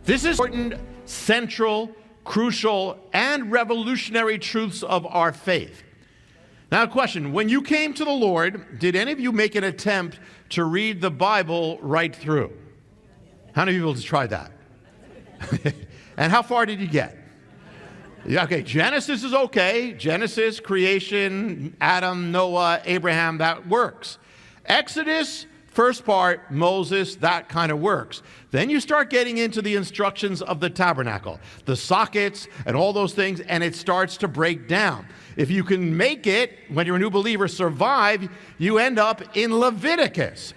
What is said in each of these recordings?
This is important, central, crucial, and revolutionary truths of our faith. Now, a question. When you came to the Lord, did any of you make an attempt to read the Bible right through? How many people just tried that? And how far did you get? Yeah, okay, Genesis is okay. Genesis, creation, Adam, Noah, Abraham, that works. Exodus, first part, Moses, that kind of works. Then you start getting into the instructions of the tabernacle, the sockets and all those things, and it starts to break down. If you can make it, when you're a new believer, survive, you end up in Leviticus.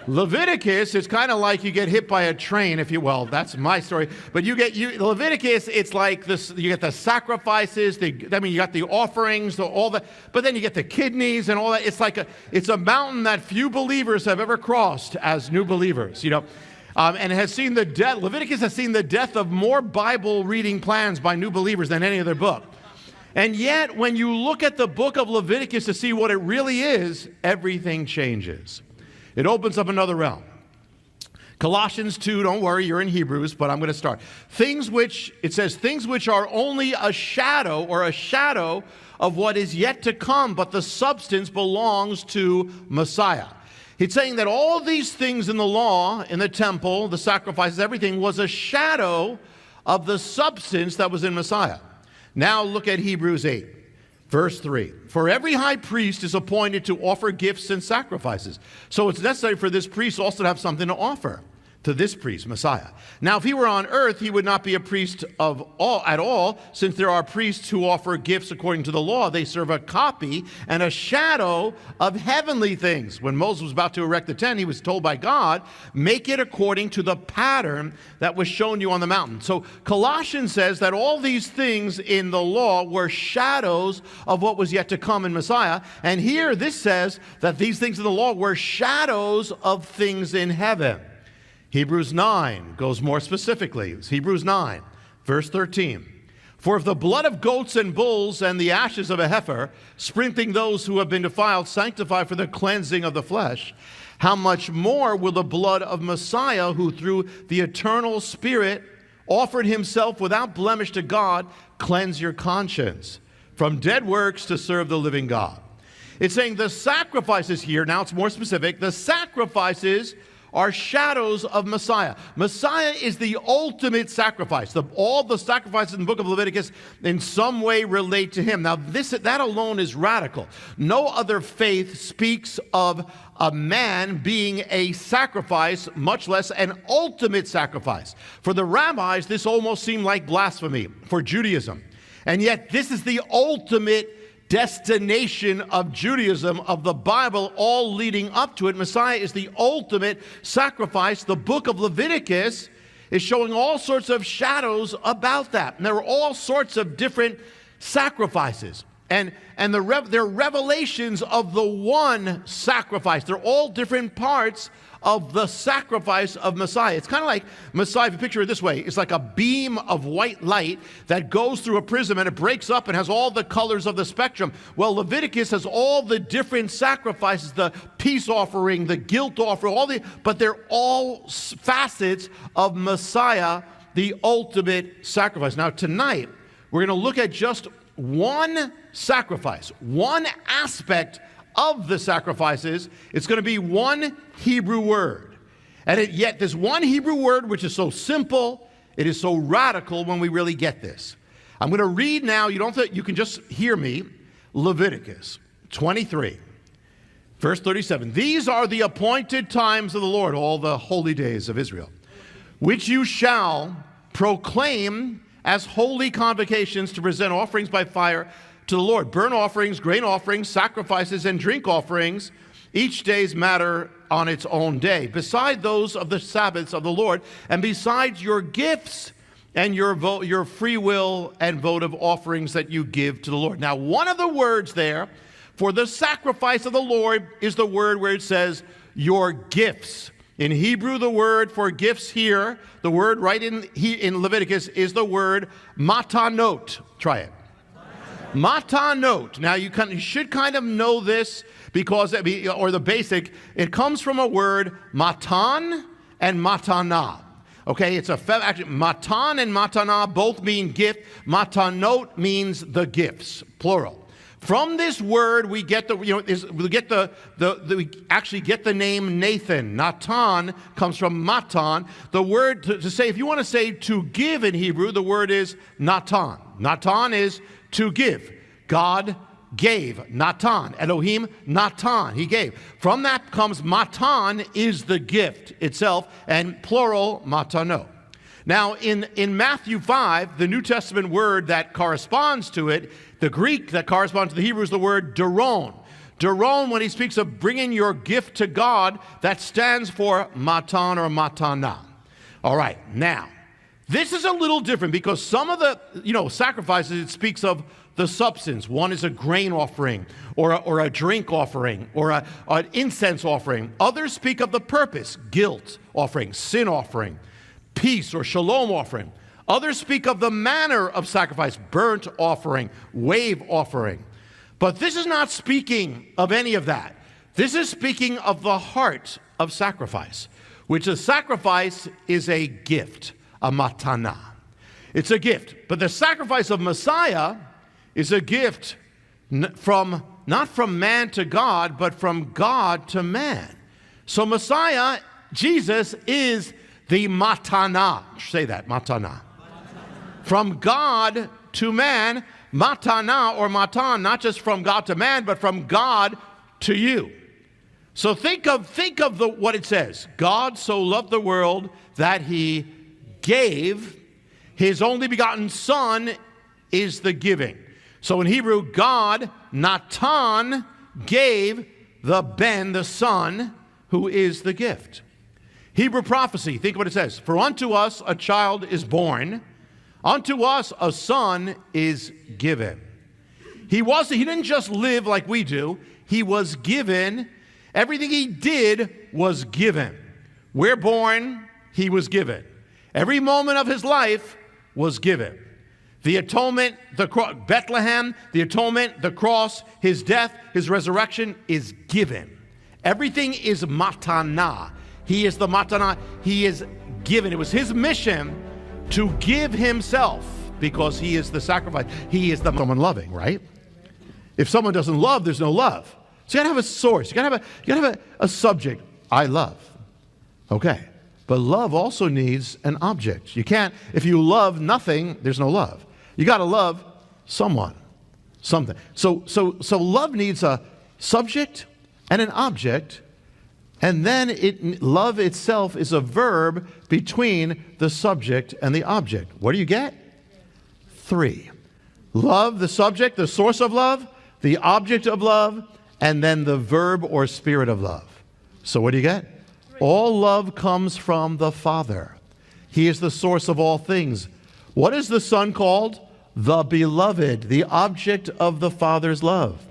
Leviticus is kind of like you get hit by a train, if you will. That's my story. But Leviticus, it's like this. You get the sacrifices. You got the offerings, all that. But then you get the kidneys and all that. It's a mountain that few believers have ever crossed as new believers. And it has seen the death. Leviticus has seen the death of more Bible reading plans by new believers than any other book. And yet, when you look at the book of Leviticus to see what it really is, everything changes. It opens up another realm. Colossians 2, don't worry, you're in Hebrews, but I'm going to start. Things which are only a shadow of what is yet to come, but the substance belongs to Messiah. It's saying that all these things in the law, in the temple, the sacrifices, everything was a shadow of the substance that was in Messiah. Now look at Hebrews 8. Verse 3, for every high priest is appointed to offer gifts and sacrifices. So it's necessary for this priest also to have something to offer to this priest, Messiah. Now, if he were on earth, he would not be a priest at all, since there are priests who offer gifts according to the law. They serve a copy and a shadow of heavenly things. When Moses was about to erect the tent, he was told by God, make it according to the pattern that was shown you on the mountain. So Colossians says that all these things in the law were shadows of what was yet to come in Messiah. And here this says that these things in the law were shadows of things in heaven. Hebrews 9 goes more specifically. It's Hebrews 9, verse 13. For if the blood of goats and bulls and the ashes of a heifer, sprinkling those who have been defiled, sanctify for the cleansing of the flesh, how much more will the blood of Messiah, who through the eternal Spirit offered himself without blemish to God, cleanse your conscience from dead works to serve the living God? It's saying the sacrifices here, now it's more specific, the sacrifices are shadows of Messiah. Messiah is the ultimate sacrifice. All the sacrifices in the book of Leviticus in some way relate to him. Now, that alone is radical. No other faith speaks of a man being a sacrifice, much less an ultimate sacrifice. For the rabbis, this almost seemed like blasphemy for Judaism. And yet, this is the ultimate destination of Judaism, of the Bible, all leading up to it. Messiah is the ultimate sacrifice. The book of Leviticus is showing all sorts of shadows about that. And there are all sorts of different sacrifices. And they're revelations of the one sacrifice. They're all different parts of the sacrifice of Messiah. It's kind of like Messiah, if you picture it this way, it's like a beam of white light that goes through a prism and it breaks up and has all the colors of the spectrum. Well, Leviticus has all the different sacrifices, the peace offering, the guilt offering, but they're all facets of Messiah, the ultimate sacrifice. Now, tonight, we're going to look at just one sacrifice, one aspect of the sacrifices. It's going to be one Hebrew word. And yet this one Hebrew word, which is so simple, it is so radical when we really get this. I'm going to read now, you can just hear me, Leviticus 23, verse 37. These are the appointed times of the Lord, all the holy days of Israel, which you shall proclaim as holy convocations to present offerings by fire to the Lord, burnt offerings, grain offerings, sacrifices, and drink offerings, each day's matter on its own day, beside those of the Sabbaths of the Lord, and besides your gifts and your free will and votive offerings that you give to the Lord. Now, one of the words there for the sacrifice of the Lord is the word where it says, your gifts. In Hebrew, the word for gifts here, the word right in Leviticus is the word matanot. Try it. Matanot. Now, you should kind of know this because, or the basic, it comes from a word matan and matana. Okay, it's actually, matan and matana both mean gift. Matanot means the gifts, plural. From this word, we get we actually get the name Nathan. Natan comes from matan. The word to say, if you want to say to give in Hebrew, the word is natan. Natan is to give. God gave. Natan. Elohim, Natan. He gave. From that comes matan is the gift itself, and plural, matano. Now, in Matthew 5, the New Testament word that corresponds to it, the Greek that corresponds to the Hebrew is the word daron. Daron, when he speaks of bringing your gift to God, that stands for matan or matana. All right, now, this is a little different because some of the, sacrifices, it speaks of the substance. One is a grain offering or a drink offering or an incense offering. Others speak of the purpose, guilt offering, sin offering, peace or shalom offering. Others speak of the manner of sacrifice, burnt offering, wave offering. But this is not speaking of any of that. This is speaking of the heart of sacrifice, which a sacrifice is a gift, a matana. It's a gift. But the sacrifice of Messiah is a gift not from man to God, but from God to man. So Messiah, Jesus, is the matana. Say that, matana. From God to man, matana or matan, not just from God to man, but from God to you. So think of what it says. God so loved the world that he gave. His only begotten Son is the giving. So in Hebrew, God, Natan, gave the Son, who is the gift. Hebrew prophecy, think of what it says. For unto us a child is born, unto us a son is given. He didn't just live like we do. He was given. Everything he did was given. We're born, he was given. Every moment of his life was given. The atonement, Bethlehem, the atonement, the cross, his death, his resurrection is given. Everything is matana. He is the matana. He is given. It was his mission to give himself because he is the sacrifice. He is the someone loving, right? If someone doesn't love, there's no love. So you gotta have a source. You gotta have a subject. I love. Okay. But love also needs an object. You can't, if you love nothing, there's no love. You gotta love someone, something. So love needs a subject and an object. And then love itself is a verb between the subject and the object. What do you get? 3. Love, the subject, the source of love, the object of love, and then the verb or spirit of love. So what do you get? 3. All love comes from the Father. He is the source of all things. What is the Son called? The beloved, the object of the Father's love.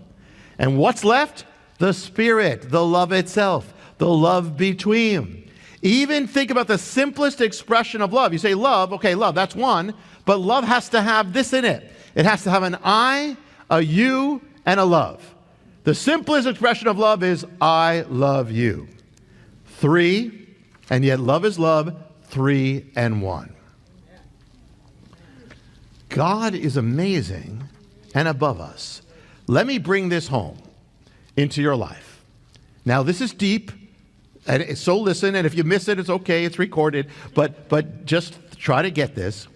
And what's left? The Spirit, the love itself. The love between. Even think about the simplest expression of love. You say love, okay, love, that's one, but love has to have this in it. It has to have an I, a you, and a love. The simplest expression of love is I love you. 3, and yet love is love, 3 and 1. God is amazing and above us. Let me bring this home into your life. Now, this is deep. And so listen, and if you miss it, it's okay, it's recorded, but just try to get this.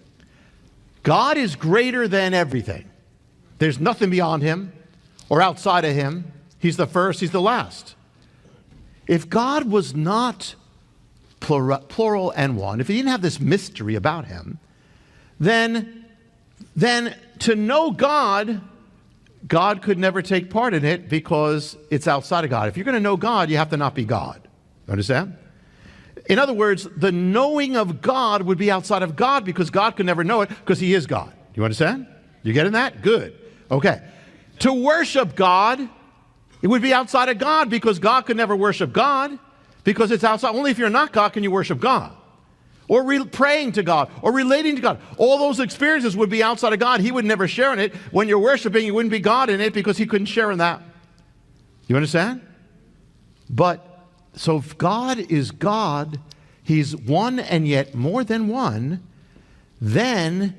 God is greater than everything. There's nothing beyond him or outside of him. He's the first, he's the last. If God was not plural and one, if he didn't have this mystery about him, then to know God could never take part in it because it's outside of God. If you're going to know God, you have to not be God. Understand? In other words, the knowing of God would be outside of God because God could never know it because he is God. You understand? You getting that? Good. Okay. To worship God, it would be outside of God because God could never worship God because it's outside. Only if you're not God can you worship God. Or praying to God or relating to God. All those experiences would be outside of God. He would never share in it. When you're worshiping, you wouldn't be God in it because he couldn't share in that. You understand? So if God is God, He's one and yet more than one, then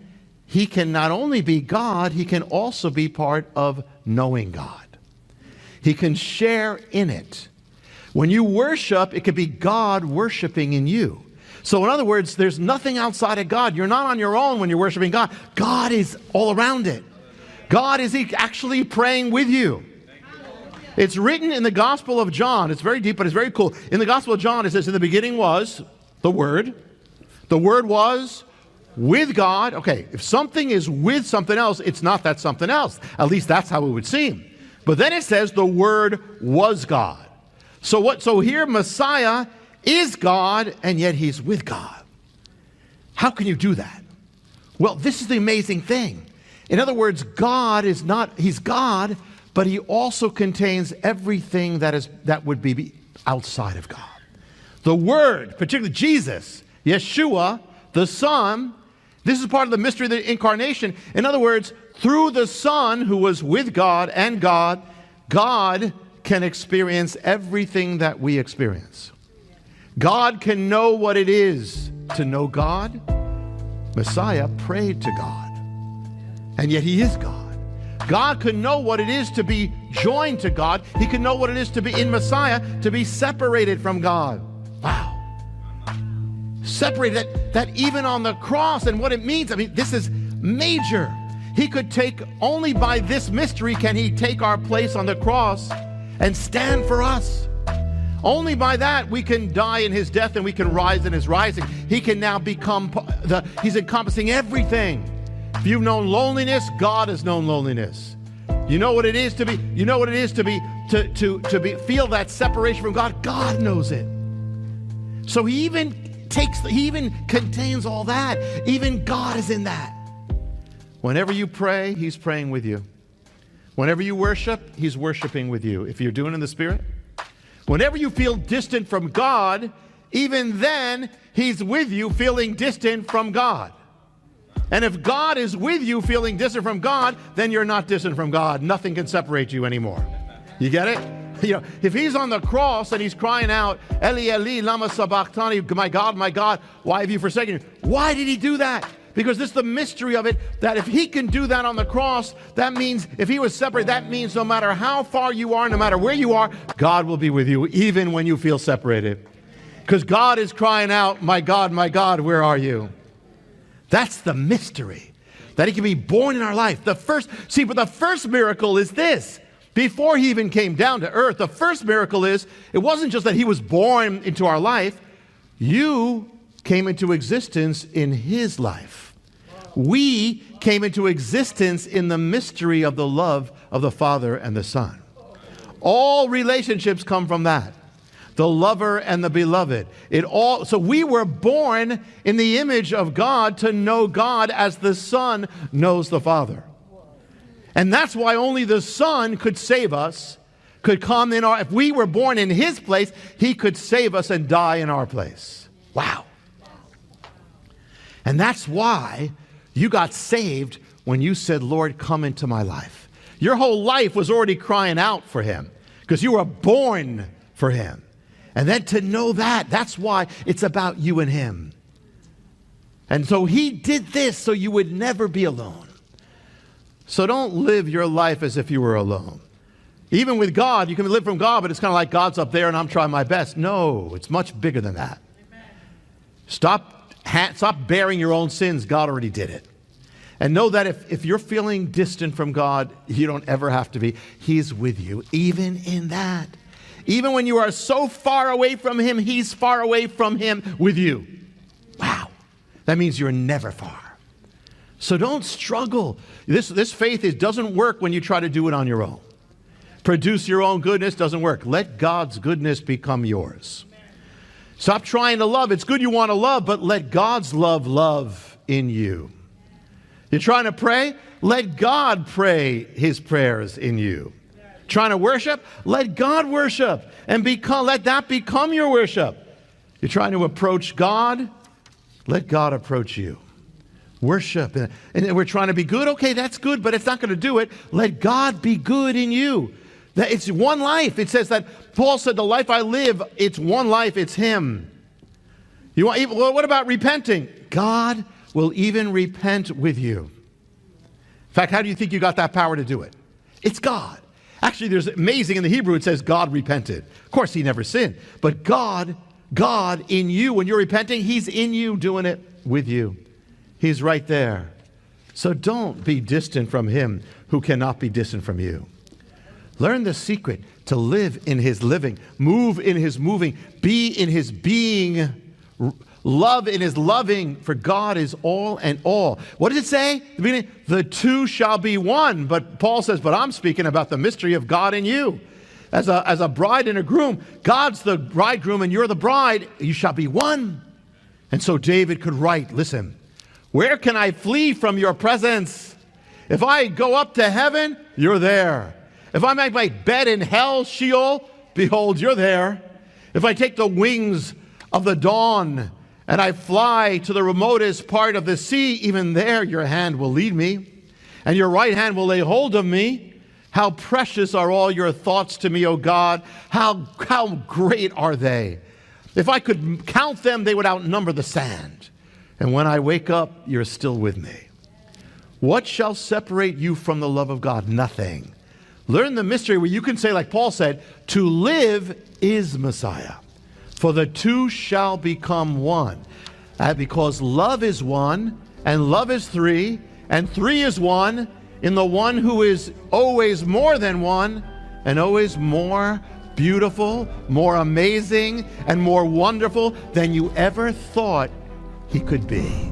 he can not only be God, he can also be part of knowing God. He can share in it. When you worship, it could be God worshiping in you. So in other words, there's nothing outside of God. You're not on your own when you're worshiping God. God is all around it. God is actually praying with you. It's written in the Gospel of John. It's very deep, but it's very cool. In the Gospel of John, it says, in the beginning was the Word. The Word was with God. Okay, if something is with something else, it's not that something else. At least that's how it would seem. But then it says the Word was God. So here Messiah is God, and yet he's with God. How can you do that? Well, this is the amazing thing. In other words, God is not, he's God, but he also contains everything that would be outside of God. The Word, particularly Jesus, Yeshua, the Son, this is part of the mystery of the incarnation. In other words, through the Son who was with God and God, God can experience everything that we experience. God can know what it is to know God. Messiah prayed to God, and yet he is God. God can know what it is to be joined to God. He can know what it is to be in Messiah, to be separated from God. Wow. Separated, that even on the cross and what it means. I mean, this is major. He could take, only by this mystery can he take our place on the cross and stand for us. Only by that we can die in his death and we can rise in his rising. He can now become, he's encompassing everything. If you've known loneliness, God has known loneliness. You know what it is to be, you know what it is to feel that separation from God. God knows it. So he even contains all that. Even God is in that. Whenever you pray, he's praying with you. Whenever you worship, he's worshiping with you. If you're doing it in the Spirit. Whenever you feel distant from God, even then, he's with you feeling distant from God. And if God is with you feeling distant from God, then you're not distant from God. Nothing can separate you anymore. You get it? You know, if he's on the cross and he's crying out, Eli, Eli, lama sabachthani, my God, why have you forsaken me? Why did he do that? Because this is the mystery of it, that if he can do that on the cross, that means if he was separated, that means no matter how far you are, no matter where you are, God will be with you, even when you feel separated. Because God is crying out, my God, where are you? That's the mystery, that he can be born in our life. But the first miracle is this. Before he even came down to earth, the first miracle is, it wasn't just that he was born into our life. You came into existence in his life. We came into existence in the mystery of the love of the Father and the Son. All relationships come from that. The lover and the beloved. So we were born in the image of God to know God as the Son knows the Father. And that's why only the Son could save us, could come in if we were born in his place, he could save us and die in our place. Wow. And that's why you got saved when you said, Lord, come into my life. Your whole life was already crying out for him because you were born for him. And then to know that's why it's about you and him. And so he did this so you would never be alone. So don't live your life as if you were alone. Even with God, you can live from God, but it's kind of like God's up there and I'm trying my best. No, it's much bigger than that. Stop bearing your own sins. God already did it. And know that if you're feeling distant from God, you don't ever have to be. He's with you, even in that. Even when you are so far away from him, he's far away from him with you. Wow. That means you're never far. So don't struggle. This faith doesn't work when you try to do it on your own. Produce your own goodness doesn't work. Let God's goodness become yours. Stop trying to love. It's good you want to love, but let God's love in you. You're trying to pray? Let God pray his prayers in you. Trying to worship? Let God worship and let that become your worship. You're trying to approach God? Let God approach you. Worship. And we're trying to be good? Okay, that's good, but it's not going to do it. Let God be good in you. It's one life. It says that Paul said, the life I live, it's one life, it's him. Well, what about repenting? God will even repent with you. In fact, how do you think you got that power to do it? It's God. Actually, there's amazing in the Hebrew, it says God repented. Of course, he never sinned. But God in you, when you're repenting, he's in you doing it with you. He's right there. So don't be distant from him who cannot be distant from you. Learn the secret to live in his living, move in his moving, be in his being, love in his loving, for God is all and all. What does it say? The beginning, the two shall be one. But Paul says, but I'm speaking about the mystery of God in you. As a bride and a groom, God's the bridegroom and you're the bride. You shall be one. And so David could write, listen, where can I flee from your presence? If I go up to heaven, you're there. If I make my bed in hell, Sheol, behold, you're there. If I take the wings of the dawn and I fly to the remotest part of the sea, even there your hand will lead me, and your right hand will lay hold of me. How precious are all your thoughts to me, O God. How great are they. If I could count them, they would outnumber the sand. And when I wake up, you're still with me. What shall separate you from the love of God? Nothing. Learn the mystery where you can say, like Paul said, to live is Messiah. For the two shall become one. Because love is one, and love is three, and three is one, in the one who is always more than one, and always more beautiful, more amazing, and more wonderful than you ever thought he could be.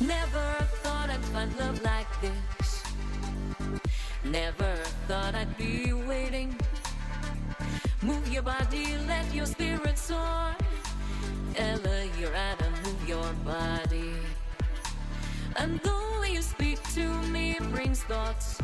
Never thought I'd find love like this. Never thought I'd be waiting. Move your body, let your spirit soar. Ella, you're at and move your body. And the way you speak to me brings thoughts